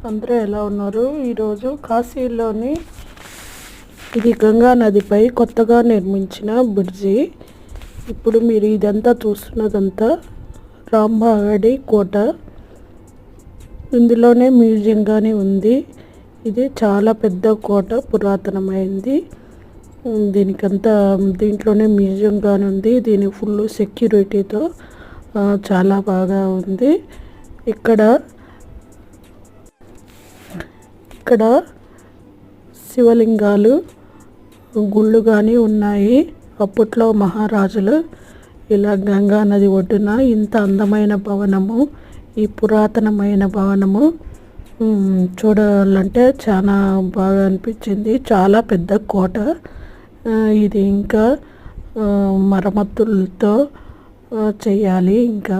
అందరూ ఎలా ఉన్నారు? ఈరోజు కాశీలోని ఇది గంగా నదిపై కొత్తగా నిర్మించిన బ్రిడ్జి. ఇప్పుడు మీరు ఇదంతా చూస్తున్నదంతా రాంబాగడి కోట. ఇందులోనే మ్యూజియంగానే ఉంది. ఇది చాలా పెద్ద కోట, పురాతనమైంది. దీంట్లోనే మ్యూజియంగానే ఉంది. దీని ఫుల్ సెక్యూరిటీతో చాలా బాగా ఉంది. ఇక్కడ శివలింగాలు గుళ్ళు కానీ ఉన్నాయి. అప్పట్లో మహారాజులు ఇలా గంగా నది ఒడ్డున ఇంత అందమైన భవనము, ఈ పురాతనమైన భవనము చూడాలంటే చాలా బాగా అనిపించింది. చాలా పెద్ద కోట. ఇది ఇంకా మరమ్మతులతో చేయాలి. ఇంకా